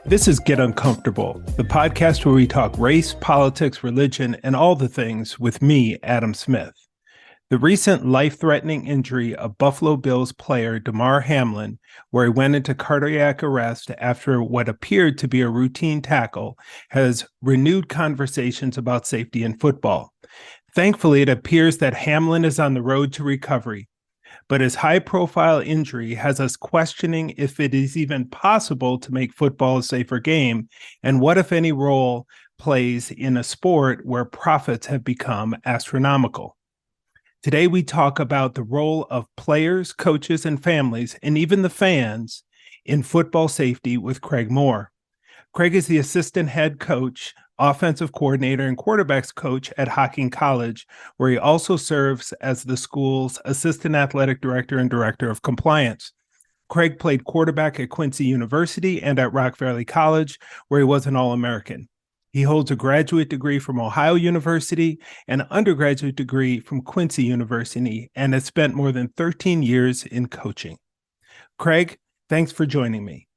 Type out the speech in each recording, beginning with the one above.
This is Get Uncomfortable, the podcast where we talk race, politics, religion, and all the things with me, Adam Smith. The recent life-threatening injury of Buffalo Bills player Demar Hamlin, where he went into cardiac arrest after what appeared to be a routine tackle, has renewed conversations about safety in football. Thankfully, it appears that Hamlin is on the road to recovery, but his high-profile injury has us questioning if it is even possible to make football a safer game, and what, if any, role plays in a sport where profits have become astronomical. Today, we talk about the role of players, coaches, and families, and even the fans, in football safety with Craig Moore. Craig is the assistant head coach, offensive coordinator, and quarterbacks coach at Hamlin College, where he also serves as the school's assistant athletic director and director of compliance. Craig played quarterback at Quincy University and at Rock Valley College, where he was an All-American. He holds a graduate degree from Ohio University and an undergraduate degree from Quincy University, and has spent more than 13 years in coaching. Craig, thanks for joining me.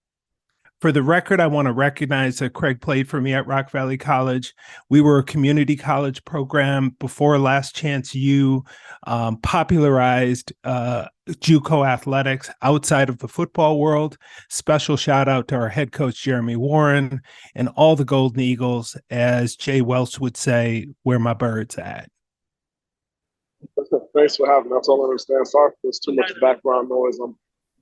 For the record, I want to recognize that Craig played for me at Rock Valley College. We were a community college program before Last Chance U popularized JUCO athletics outside of the football world. Special shout out to our head coach, Jeremy Warren, and all the Golden Eagles, as Jay Welch would say, where my bird's at. Thanks for having me. That's all I understand. Sorry if there's too much background noise. I'm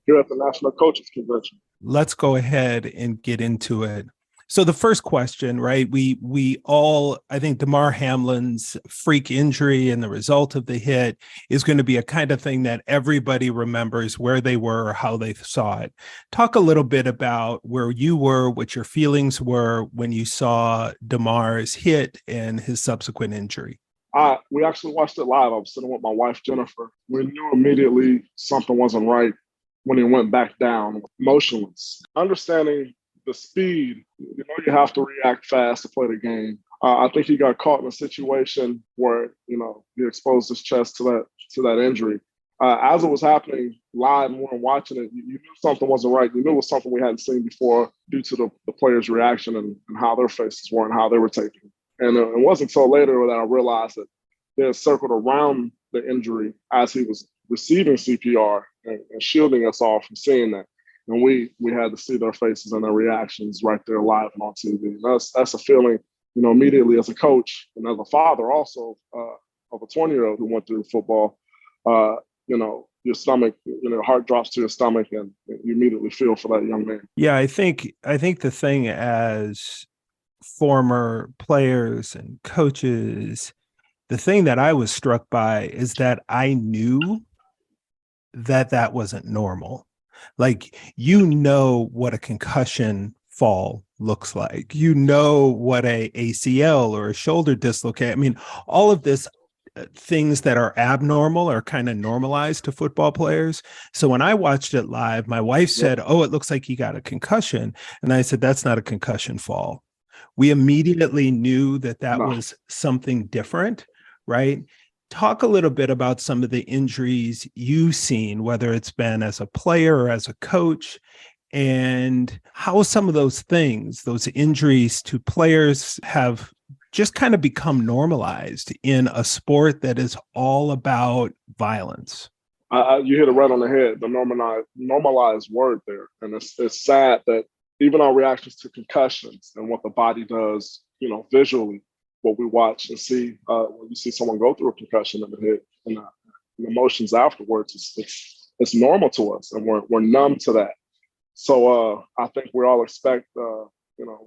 here at the National Coaches Convention. Let's go ahead and get into it. So the first question, right? We all, I think Damar Hamlin's freak injury and the result of the hit is going to be a kind of thing that everybody remembers where they were or how they saw it. Talk a little bit about where you were, what your feelings were when you saw Damar's hit and his subsequent injury. We actually watched it live. I was sitting with my wife, Jennifer. We knew immediately something wasn't right when he went back down, motionless. Understanding the speed, you have to react fast to play the game. I think he got caught in a situation where, he exposed his chest to that injury. As it was happening live and we were watching it, you knew something wasn't right. You knew it was something we hadn't seen before due to the players' reaction and how their faces were and how they were taking it. And it wasn't until later that I realized that they had circled around the injury as he was receiving CPR and shielding us all from seeing that. And we had to see their faces and their reactions right there live and on TV. And that's a feeling, immediately as a coach and as a father also of a 20-year-old who went through football, your stomach, your heart drops to your stomach and you immediately feel for that young man. Yeah, I think the thing as former players and coaches, the thing that I was struck by is that I knew that wasn't normal. Like, what a concussion fall looks like. What a ACL or a shoulder dislocate. I mean, all of this things that are abnormal are kind of normalized to football players. So when I watched it live, my wife said, "Oh, it looks like he got a concussion." And I said, "That's not a concussion fall." We immediately knew that was something different, right? Talk a little bit about some of the injuries you've seen, whether it's been as a player or as a coach, and how some of those things, those injuries to players, have just kind of become normalized in a sport that is all about violence. You hit it right on the head, the normalized word there. And it's sad that even our reactions to concussions and what the body does, visually, what we watch and see when you see someone go through a concussion in the head and the emotions afterwards, it's normal to us, and we're numb to that. So I think we all expect,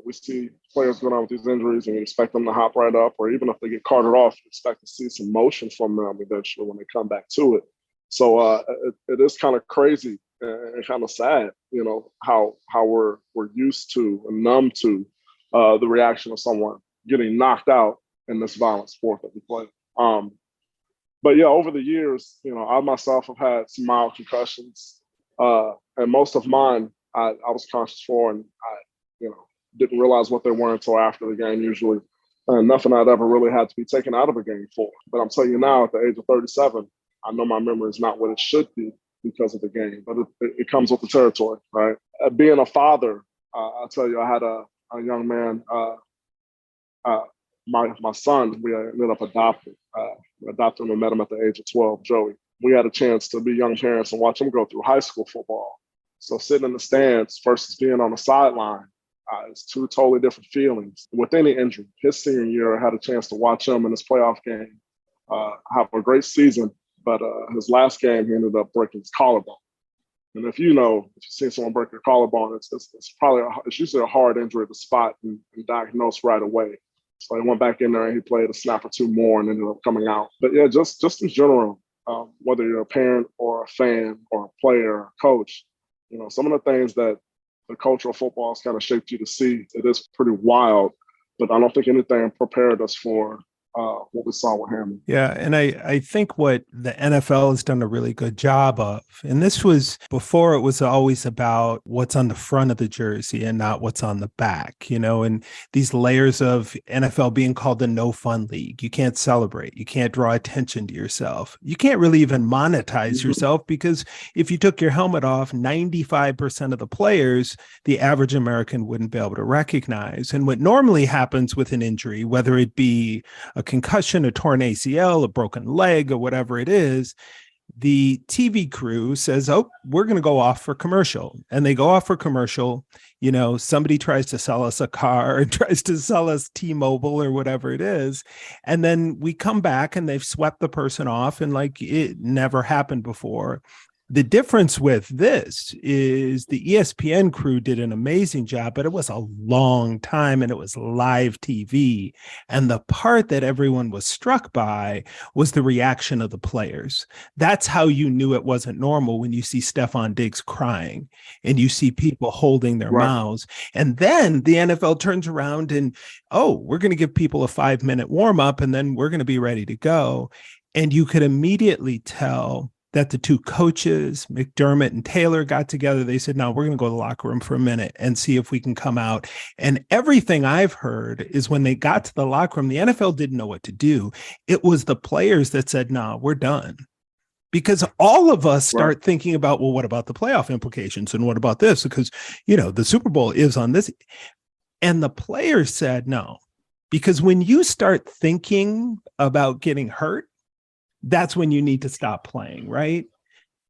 we see players going on with these injuries and we expect them to hop right up, or even if they get carted off, we expect to see some motion from them eventually when they come back to it. So it is kind of crazy and kind of sad, how we're used to and numb to the reaction of someone getting knocked out in this violent sport that we play. But yeah, over the years, I myself have had some mild concussions, and most of mine I was conscious for, and I, didn't realize what they were until after the game usually. Nothing I'd ever really had to be taken out of a game for. But I'm telling you now, at the age of 37, I know my memory is not what it should be because of the game, but it comes with the territory, right? Being a father, I'll tell you, I had a young man, my son, we ended up adopting. We adopted him and met him at the age of 12, Joey. We had a chance to be young parents and watch him go through high school football. So sitting in the stands versus being on the sideline, it's two totally different feelings. With any injury, his senior year, I had a chance to watch him in his playoff game have a great season, but his last game, he ended up breaking his collarbone. And if you've seen someone break their collarbone, it's usually a hard injury to spot and diagnose right away. So he went back in there and he played a snap or two more and ended up coming out. But yeah, just in general, whether you're a parent or a fan or a player or a coach, some of the things that the culture of football has kind of shaped you to see, it is pretty wild. But I don't think anything prepared us for what we saw with Hamlin. Yeah. And I think what the NFL has done a really good job of, and this was before it was always about what's on the front of the jersey and not what's on the back, and these layers of NFL being called the no fun league. You can't celebrate. You can't draw attention to yourself. You can't really even monetize yourself, because if you took your helmet off, 95% of the players, the average American wouldn't be able to recognize. And what normally happens with an injury, whether it be a concussion, a torn ACL, a broken leg, or whatever it is, the TV crew says, oh, we're going to go off for commercial. And they go off for commercial. Somebody tries to sell us a car and tries to sell us T-Mobile or whatever it is. And then we come back and they've swept the person off and like it never happened before. The difference with this is the ESPN crew did an amazing job, but it was a long time and it was live TV. And the part that everyone was struck by was the reaction of the players. That's how you knew it wasn't normal, when you see Stephon Diggs crying and you see people holding their mouths. And then the NFL turns around and, we're going to give people a 5-minute warm up and then we're going to be ready to go. And you could immediately tell that the two coaches, McDermott and Taylor, got together. They said, no, we're going to go to the locker room for a minute and see if we can come out. And everything I've heard is when they got to the locker room, the NFL didn't know what to do. It was the players that said, no, we're done. Because all of us start thinking about, well, what about the playoff implications? And what about this? Because, the Super Bowl is on this. And the players said no. Because when you start thinking about getting hurt, that's when you need to stop playing, right?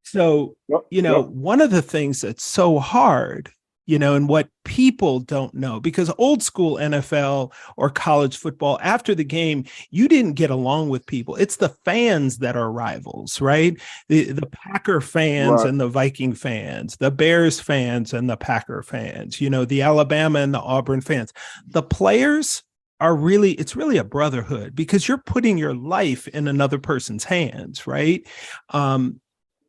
So, one of the things that's so hard, and what people don't know, because old school NFL or college football, after the game, you didn't get along with people. It's the fans that are rivals, right? The Packer fans and the Viking fans, the Bears fans and the Packer fans, the Alabama and the Auburn fans. The players it's really a brotherhood, because you're putting your life in another person's hands, right? And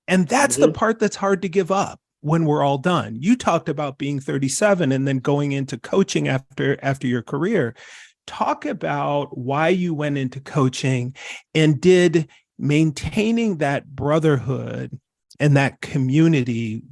that's the part that's hard to give up when we're all done. You talked about being 37 and then going into coaching after your career. Talk about why you went into coaching, and did maintaining that brotherhood and that community,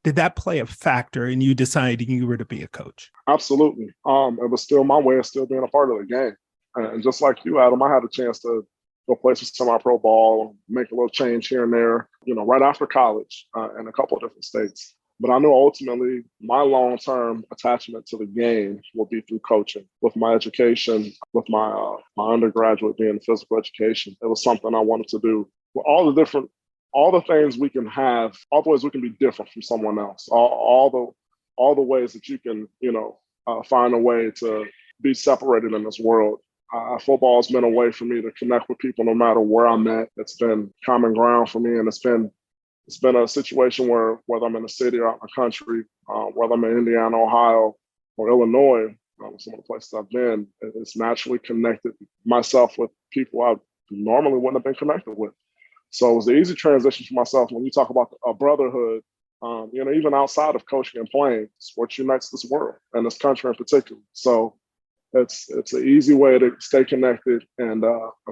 did that play a factor in you deciding you were to be a coach? Absolutely. It was still my way of still being a part of the game. And just like you, Adam, I had a chance to go play some semi-pro ball, make a little change here and there, right after college in a couple of different states. But I knew ultimately my long-term attachment to the game will be through coaching. With my education, with my undergraduate being physical education, it was something I wanted to do. With all the things we can have, all the ways we can be different from someone else, all the ways that you can, find a way to be separated in this world. Football has been a way for me to connect with people no matter where I'm at. It's been common ground for me, and it's been a situation where, whether I'm in the city or out in the country, whether I'm in Indiana, Ohio, or Illinois, some of the places I've been, it's naturally connected myself with people I normally wouldn't have been connected with. So it was an easy transition for myself. When you talk about a brotherhood, even outside of coaching and playing, sports unites this world and this country in particular. So it's an easy way to stay connected and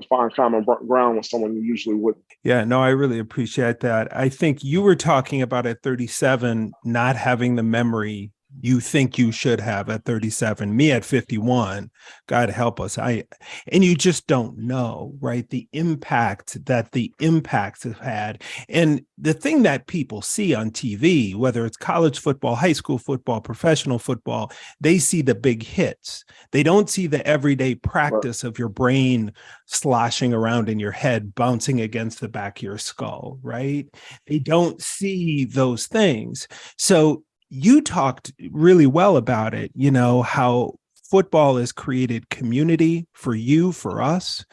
find common ground with someone you usually wouldn't. Yeah, no, I really appreciate that. I think you were talking about at 37 not having the memory you think you should have at 37. Me at 51, God help us. And you just don't know, right? The impact that the impacts have had. And the thing that people see on TV, whether it's college football, high school football, professional football, they see the big hits. They don't see the everyday practice of your brain sloshing around in your head, bouncing against the back of your skull, right? They don't see those things. So you talked really well about it, how football has created community for you, for us.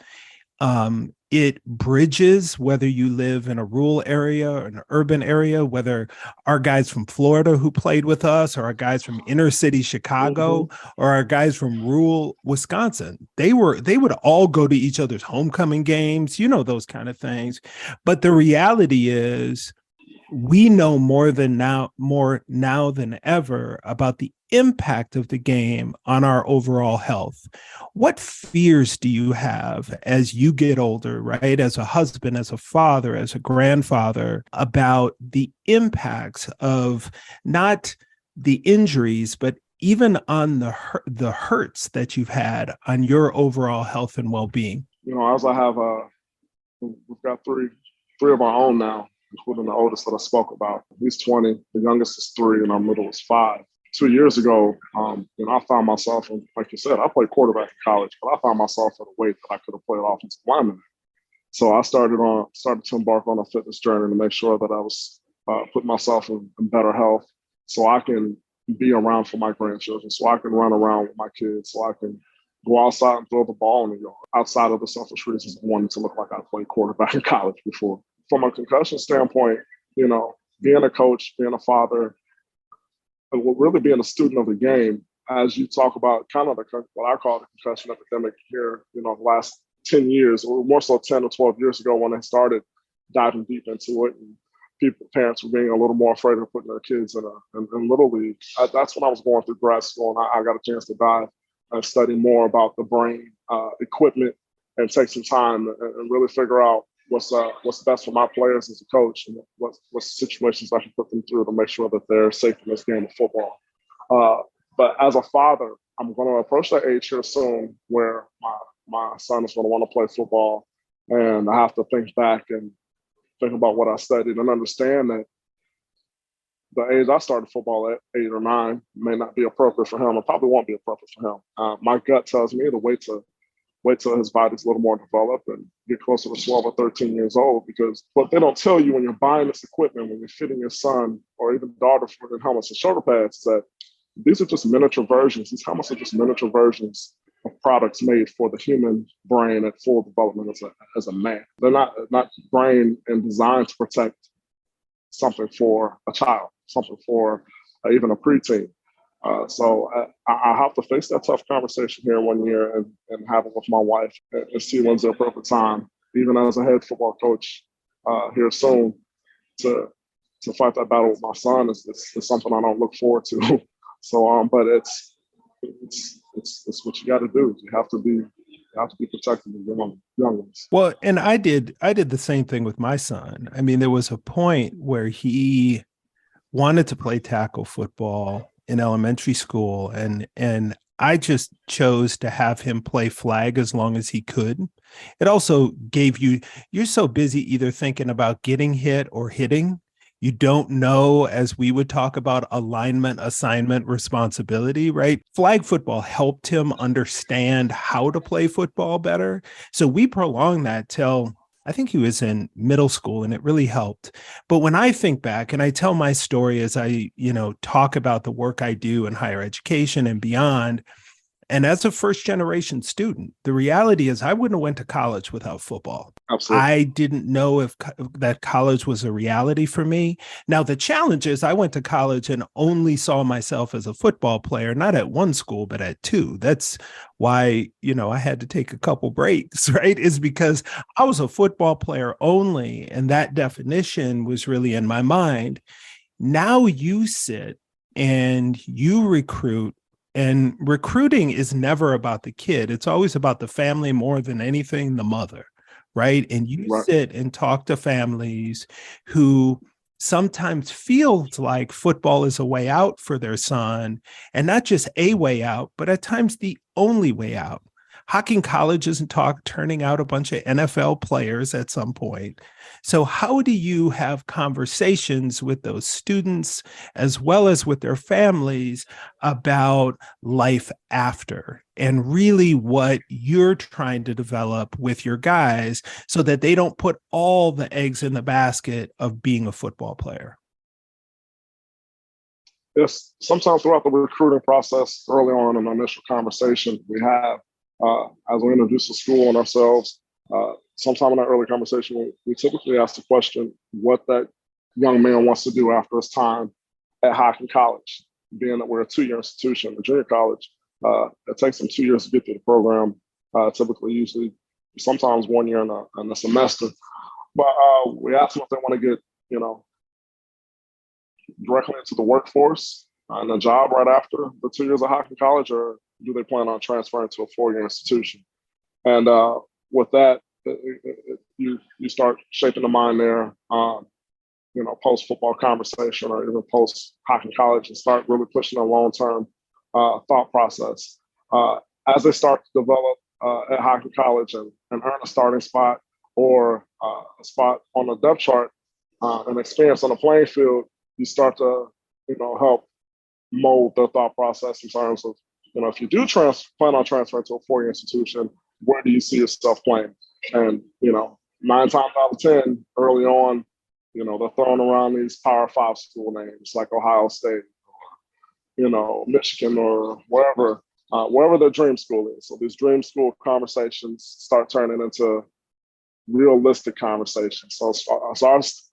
It bridges whether you live in a rural area or an urban area, whether our guys from Florida who played with us, or our guys from inner city Chicago, or our guys from rural Wisconsin. They would all go to each other's homecoming games, those kind of things. But the reality is, we know more now than ever about the impact of the game on our overall health. What fears do you have as you get older, right? As a husband, as a father, as a grandfather, about the impacts of not the injuries, but even on the hurts that you've had on your overall health and well-being? As I have, we've got three of our own now, including the oldest that I spoke about. He's 20, the youngest is 3, and our middle is 5. 2 years ago, I found myself, and like you said, I played quarterback in college, but I found myself at a weight that I could have played offensive lineman. So I started to embark on a fitness journey to make sure that I was putting myself in better health, so I can be around for my grandchildren, so I can run around with my kids, so I can go outside and throw the ball in the yard, outside of the selfish reasons of wanting to look like I played quarterback in college before. From a concussion standpoint, being a coach, being a father, and really being a student of the game, as you talk about kind of what I call the concussion epidemic here, the last 10 years, or more so 10 or 12 years ago when they started diving deep into it, and parents were being a little more afraid of putting their kids in Little League. That's when I was going through grad school, and I got a chance to dive and study more about the brain, equipment, and take some time and really figure out what's best for my players as a coach, and what situations I can put them through to make sure that they're safe in this game of football. But as a father, I'm going to approach that age here soon where my son is going to want to play football, and I have to think back and think about what I studied and understand that the age I started football at, 8 or 9, may not be appropriate for him. It probably won't be appropriate for him. My gut tells me to wait till his body's a little more developed and get closer to 12 or 13 years old, because what they don't tell you when you're buying this equipment, when you're fitting your son or even daughter for the helmets and shoulder pads, is that these are just miniature versions. These helmets are just miniature versions of products made for the human brain at full development as a man. They're not brain and designed to protect something for a child, something for even a preteen. So I have to face that tough conversation here one year and have it with my wife and see when's the appropriate time, even as a head football coach here soon, to fight that battle with my son is something I don't look forward to. So, but it's what you got to do. You have to be protecting the young ones. Well, and I did the same thing with my son. I mean, there was a point where he wanted to play tackle football in elementary school, and I just chose to have him play flag as long as he could. It also gave you're so busy either thinking about getting hit or hitting. You don't know, as we would talk about, alignment, assignment, responsibility, right? Flag football helped him understand how to play football better. So we prolonged that till I think he was in middle school, and it really helped. But when I think back and I tell my story as I, talk about the work I do in higher education and beyond, and as a first generation student, the reality is I wouldn't have went to college without football. Absolutely. I didn't know if that college was a reality for me. Now, the challenge is I went to college and only saw myself as a football player, not at one school, but at 2. That's why, I had to take a couple breaks, right? Is because I was a football player only. And that definition was really in my mind. Now you sit and you recruit And recruiting is never about the kid. It's always about the family more than anything, the mother, right? And you Right. sit and talk to families who sometimes feels like football is a way out for their son, and not just a way out, but at times the only way out. Hocking College isn't turning out a bunch of NFL players at some point. So how do you have conversations with those students as well as with their families about life after, and really what you're trying to develop with your guys so that they don't put all the eggs in the basket of being a football player? Yes, sometimes throughout the recruiting process, early on in the initial conversation, we have, as we introduce the school and ourselves, sometime in that early conversation, we typically ask the question what that young man wants to do after his time at Hamiln College, being that we're a two-year institution, a junior college. It takes them 2 years to get through the program, typically, usually, sometimes 1 year in a semester. But we ask them if they want to get, directly into the workforce and a job right after the 2 years of Hamiln College, or do they plan on transferring to a four-year institution? And with that, you start shaping the mind there, post-football conversation or even post-Hamiln College, and start really pushing a long-term thought process. As they start to develop at Hamiln College and earn a starting spot or a spot on the depth chart and experience on the playing field, you start to, help mold their thought process in terms of, if you do plan on transferring to a four-year institution, where do you see yourself playing? And, 9 times out of 10, early on, they're throwing around these Power 5 school names like Ohio State, Michigan, or wherever their dream school is. So these dream school conversations start turning into realistic conversations. So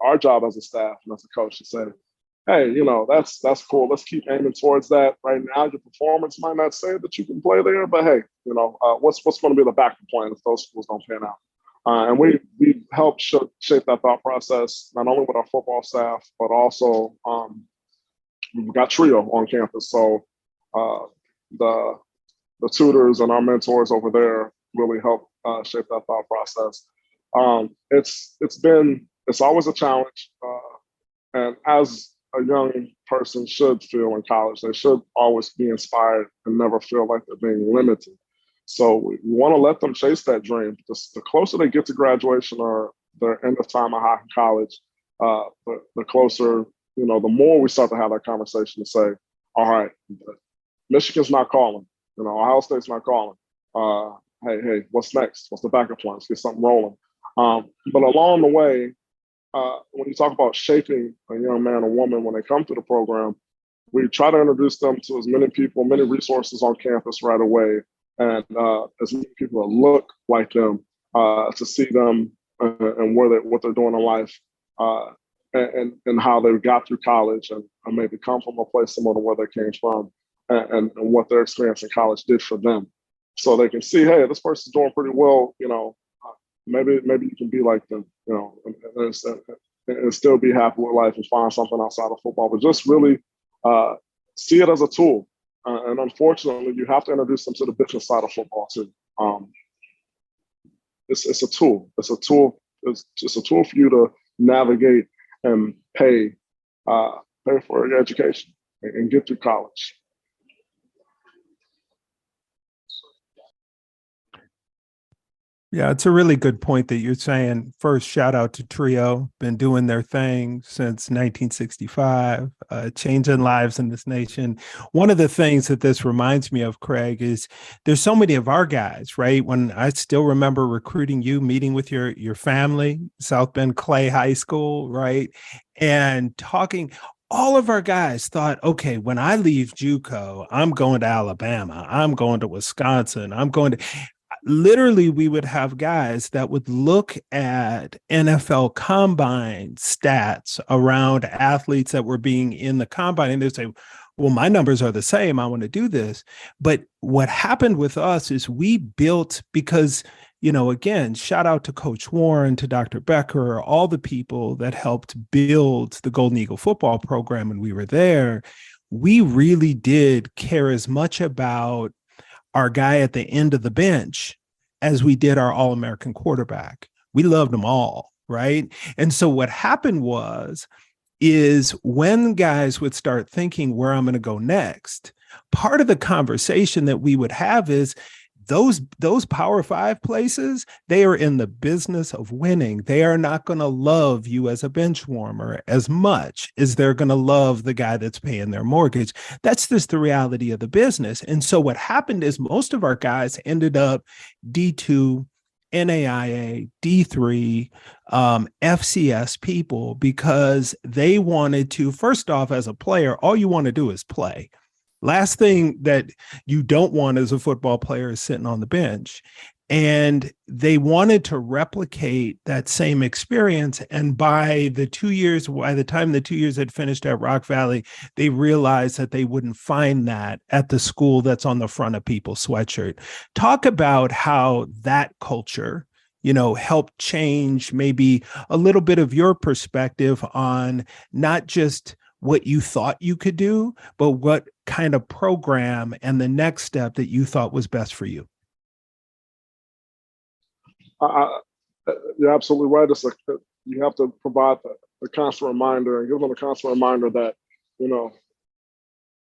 our job as a staff and as a coach to say, hey, that's cool. Let's keep aiming towards that. Right now, your performance might not say that you can play there, but hey, what's going to be the backup plan if those schools don't pan out? And we help shape that thought process, not only with our football staff, but also we've got Trio on campus. So the tutors and our mentors over there really help shape that thought process. It's always a challenge, and as a young person should feel in college, they should always be inspired and never feel like they're being limited. So we want to let them chase that dream. The closer they get to graduation or their end of time at Hamiln College, the closer, the more we start to have that conversation to say, all right, Michigan's not calling, Ohio State's not calling. Hey, what's next? What's the backup plan? Let's get something rolling. But along the way, when you talk about shaping a young man or woman when they come to the program, we try to introduce them to as many people, many resources on campus right away, and as many people that look like them to see them and what they're doing in life and how they got through college and maybe come from a place similar to where they came from and what their experience in college did for them. So they can see, hey, this person's doing pretty well, maybe you can be like them, and still be happy with life and find something outside of football, but just really see it as a tool. And unfortunately, you have to introduce them to the business side of football too. It's a tool. It's a tool. It's just a tool for you to navigate and pay for your education and get through college. Yeah, it's a really good point that you're saying. First, shout out to Trio, been doing their thing since 1965, changing lives in this nation. One of the things that this reminds me of, Craig, is there's so many of our guys, right? When I still remember recruiting you, meeting with your family, South Bend Clay High School, right? And talking, all of our guys thought, okay, when I leave JUCO, I'm going to Alabama, I'm going to Wisconsin, I'm going to... Literally, we would have guys that would look at NFL combine stats around athletes that were being in the combine, and they'd say, well, my numbers are the same, I want to do this. But what happened with us is we built, because, again, shout out to Coach Warren, to Dr. Becker, all the people that helped build the Golden Eagle football program when we were there. we really did care as much about our guy at the end of the bench as we did our All-American quarterback. We loved them all, right? And so what happened is when guys would start thinking where I'm going to go next, part of the conversation that we would have is those Power Five places, they are in the business of winning. They are not going to love you as a bench warmer as much as they're going to love the guy that's paying their mortgage. That's just the reality of the business. And so what happened is most of our guys ended up D2, NAIA, D3, FCS people because they wanted to, first off, as a player, all you want to do is play. Last thing that you don't want as a football player is sitting on the bench. And they wanted to replicate that same experience. And by the time the 2 years had finished at Rock Valley, they realized that they wouldn't find that at the school that's on the front of people's sweatshirt. Talk about how that culture, helped change maybe a little bit of your perspective on not just what you thought you could do, but what kind of program and the next step that you thought was best for you. You're absolutely right. You have to provide the constant reminder and give them a constant reminder that,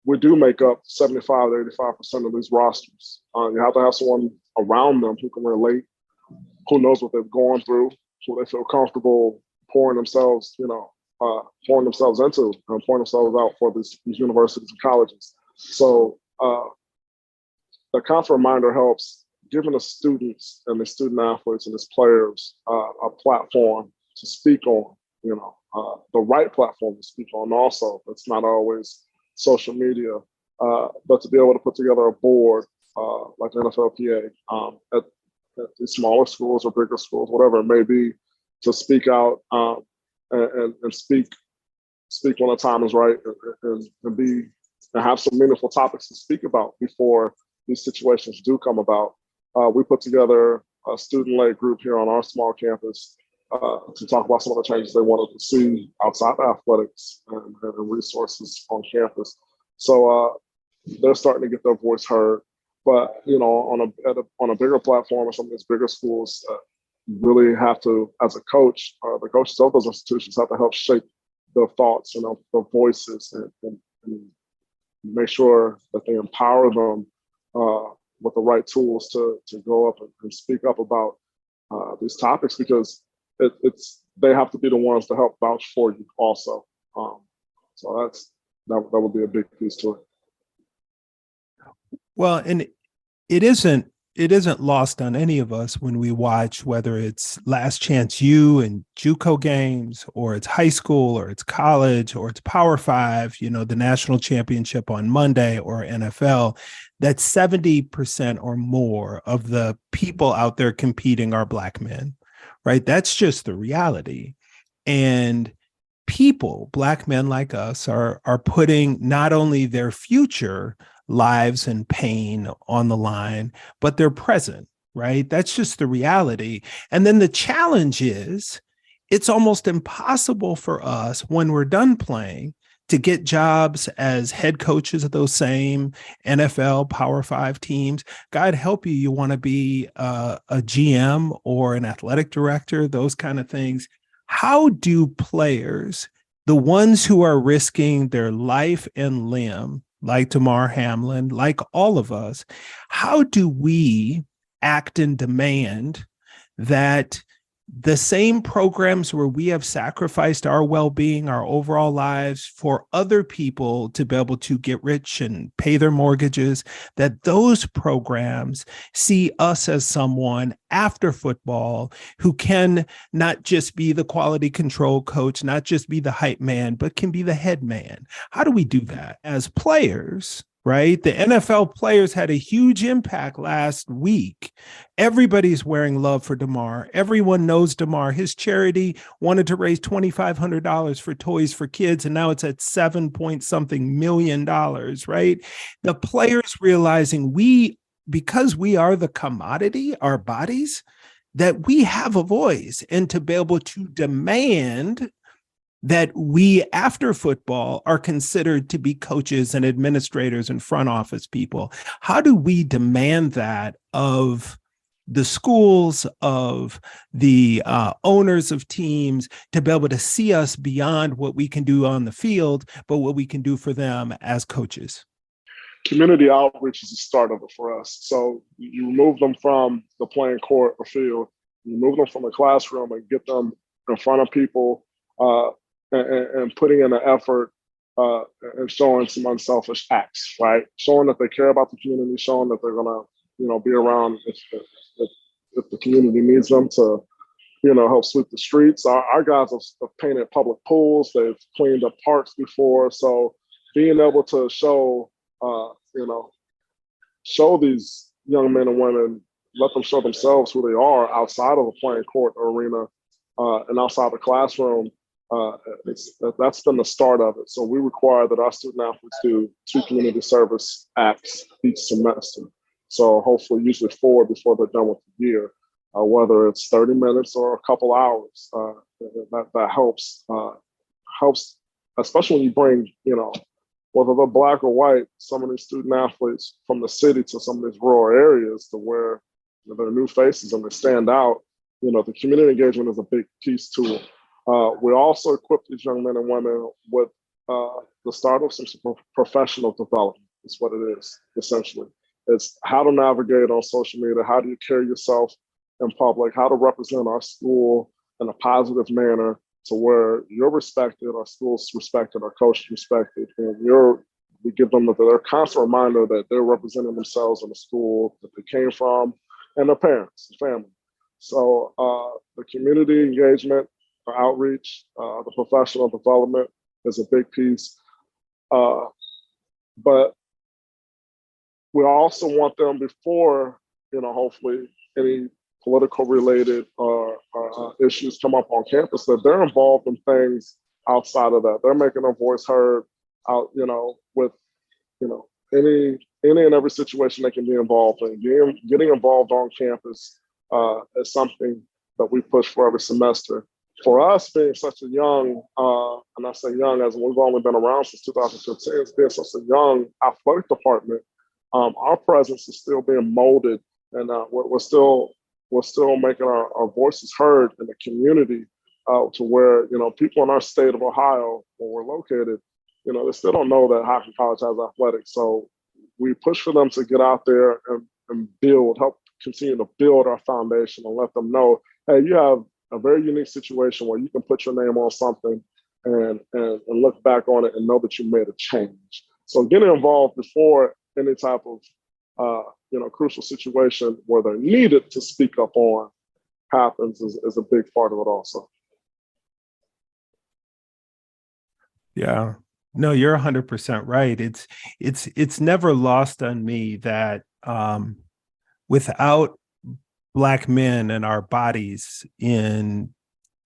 we do make up 75 to 85% of these rosters. You have to have someone around them who can relate, who knows what they've gone through, who they feel comfortable pouring themselves into and pouring themselves out for these universities and colleges. So the constant reminder helps giving the students and the student athletes and these players a platform to speak on, the right platform to speak on also. It's not always social media, but to be able to put together a board like the NFLPA at these smaller schools or bigger schools, whatever it may be, to speak out and speak when the time is right and have some meaningful topics to speak about before these situations do come about. We put together a student-led group here on our small campus to talk about some of the changes they wanted to see outside athletics and resources on campus. So they're starting to get their voice heard. But on a bigger platform or some of these bigger schools, you really have to, as a coach, the coaches of those institutions have to help shape the thoughts and the voices and make sure that they empower them with the right tools to go up and speak up about these topics, because they have to be the ones to help vouch for you also. So that would be a big piece to it. Well, and it isn't lost on any of us when we watch, whether it's Last Chance U and JUCO games, or it's high school, or it's college, or it's Power Five, the national championship on Monday, or NFL, that 70% or more of the people out there competing are Black men, right? That's just the reality. And people, Black men like us, are putting not only their future lives and pain on the line, but their present, right? That's just the reality. And then the challenge is it's almost impossible for us when we're done playing to get jobs as head coaches of those same NFL Power Five teams. God help you, you want to be a GM or an athletic director, those kind of things. How do players, the ones who are risking their life and limb, like Damar Hamlin, like all of us, how do we act and demand that the same programs where we have sacrificed our well-being, our overall lives for other people to be able to get rich and pay their mortgages, that those programs see us as someone after football who can not just be the quality control coach, not just be the hype man, but can be the head man? How do we do that as players? Right? The NFL players had a huge impact last week. Everybody's wearing love for Damar. Everyone knows Damar. His charity wanted to raise $2,500 for toys for kids, and now it's at $7-point-something million, right? The players realizing because we are the commodity, our bodies, that we have a voice, and to be able to demand that we, after football, are considered to be coaches and administrators and front office people? How do we demand that of the schools, of the owners of teams, to be able to see us beyond what we can do on the field, but what we can do for them as coaches? Community outreach is the start of it for us. So you remove them from the playing court or field, you remove them from the classroom and get them in front of people, and putting in an effort, and showing some unselfish acts, right? Showing that they care about the community, showing that they're gonna, be around if the community needs them to, help sweep the streets. Our guys have painted public pools, they've cleaned up parks before. So being able to show, show these young men and women, let them show themselves who they are outside of the playing court or arena, and outside the classroom. That's been the start of it. So we require that our student athletes do 2 community service acts each semester. So hopefully, usually 4 before they're done with the year, whether it's 30 minutes or a couple hours. That helps, especially when you bring, whether they're black or white, some of these student athletes from the city to some of these rural areas to where they're new faces and they stand out. The community engagement is a big piece to it. We also equip these young men and women with the start of some professional development. Is what it is, essentially. It's how to navigate on social media, how do you carry yourself in public, how to represent our school in a positive manner to where you're respected, our school's respected, our coach respected, and we give them their constant reminder that they're representing themselves in the school that they came from and their parents, family. So the community engagement, outreach, the professional development is a big piece. But we also want them before, hopefully any political related issues come up on campus, that they're involved in things outside of that. They're making their voice heard out, with, any and every situation they can be involved in. Getting involved on campus is something that we push for every semester. For us, being such a young, and I say young as we've only been around since 2015, it's being such a young athletic department, our presence is still being molded, and we're still making our voices heard in the community, to where people in our state of Ohio, where we're located, they still don't know that Hamiln College has athletics. So we push for them to get out there and help continue to build our foundation and let them know, hey, you have a very unique situation where you can put your name on something and look back on it and know that you made a change. So getting involved before any type of crucial situation where they're needed to speak up on happens is a big part of it also. Yeah, no, you're 100% right. It's never lost on me that without Black men and our bodies in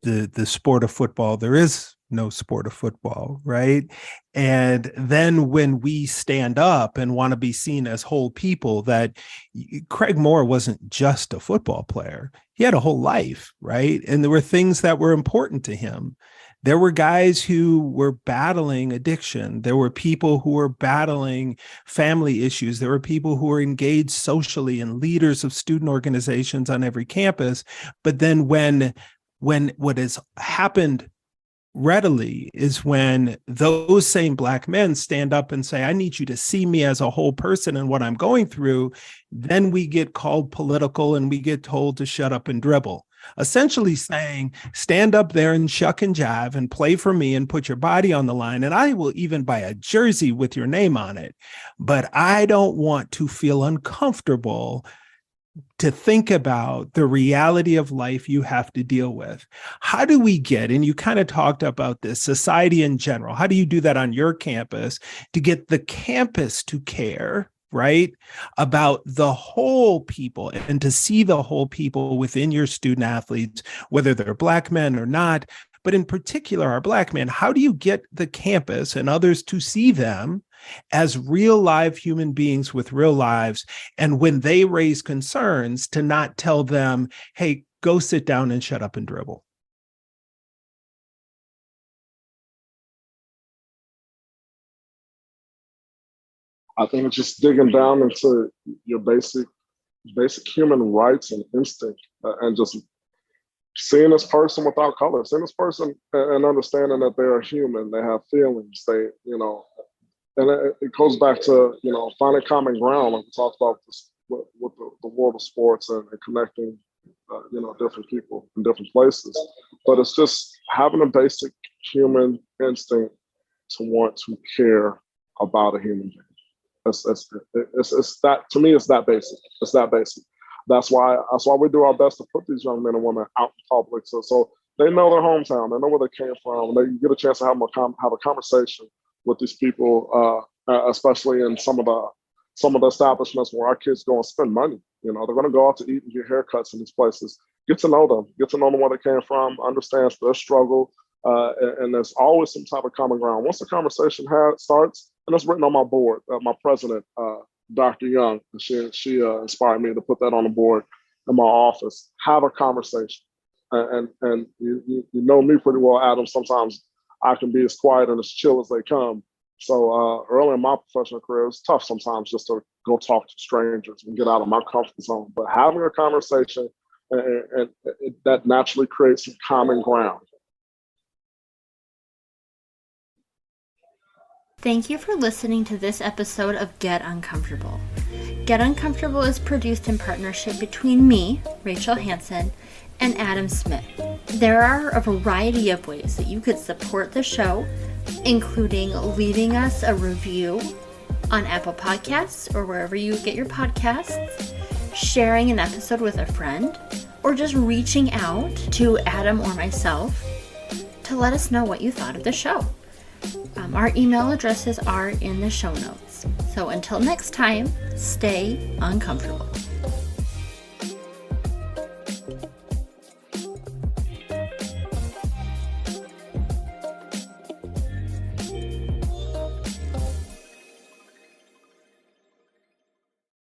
the sport of football, there is no sport of football, right? And then when we stand up and want to be seen as whole people, that Craig Moore wasn't just a football player. He had a whole life, right? And there were things that were important to him. There were guys who were battling addiction. There were people who were battling family issues. There were people who were engaged socially and leaders of student organizations on every campus. But then when what has happened readily is when those same Black men stand up and say, I need you to see me as a whole person and what I'm going through, then we get called political and we get told to shut up and dribble. Essentially saying, stand up there and shuck and jive and play for me and put your body on the line. And I will even buy a jersey with your name on it. But I don't want to feel uncomfortable to think about the reality of life you have to deal with. How do we get, and you kind of talked about this, society in general, how do you do that on your campus to get the campus to care, right, about the whole people and to see the whole people within your student athletes, whether they're Black men or not, but in particular our Black men? How do you get the campus and others to see them as real live human beings with real lives, and when they raise concerns, to not tell them, hey, go sit down and shut up and dribble? I think it's just digging down into your basic human rights and instinct, and just seeing this person without color, seeing this person and understanding that they are human, they have feelings, and it goes back to, finding common ground, like we talked about this, with the world of sports and connecting, different people in different places. But it's just having a basic human instinct to want to care about a human being. It's that, to me, it's that basic. It's that basic. That's why we do our best to put these young men and women out in public, so they know their hometown, they know where they came from, they get a chance to have a conversation with these people, especially in some of the establishments where our kids go and spend money. They're going to go out to eat and get haircuts in these places. Get to know them where they came from, understands their struggle, and there's always some type of common ground. Once the conversation starts, and it's written on my board, my president, Dr. Young, she inspired me to put that on the board in my office. Have a conversation, and you know me pretty well, Adam. Sometimes I can be as quiet and as chill as they come. So early in my professional career, it was tough sometimes just to go talk to strangers and get out of my comfort zone. But having a conversation, and that naturally creates some common ground. Thank you for listening to this episode of Get Uncomfortable. Get Uncomfortable is produced in partnership between me, Rachel Hansen, and Adam Smith. There are a variety of ways that you could support the show, including leaving us a review on Apple Podcasts or wherever you get your podcasts, sharing an episode with a friend, or just reaching out to Adam or myself to let us know what you thought of the show. Our email addresses are in the show notes. So until next time, stay uncomfortable.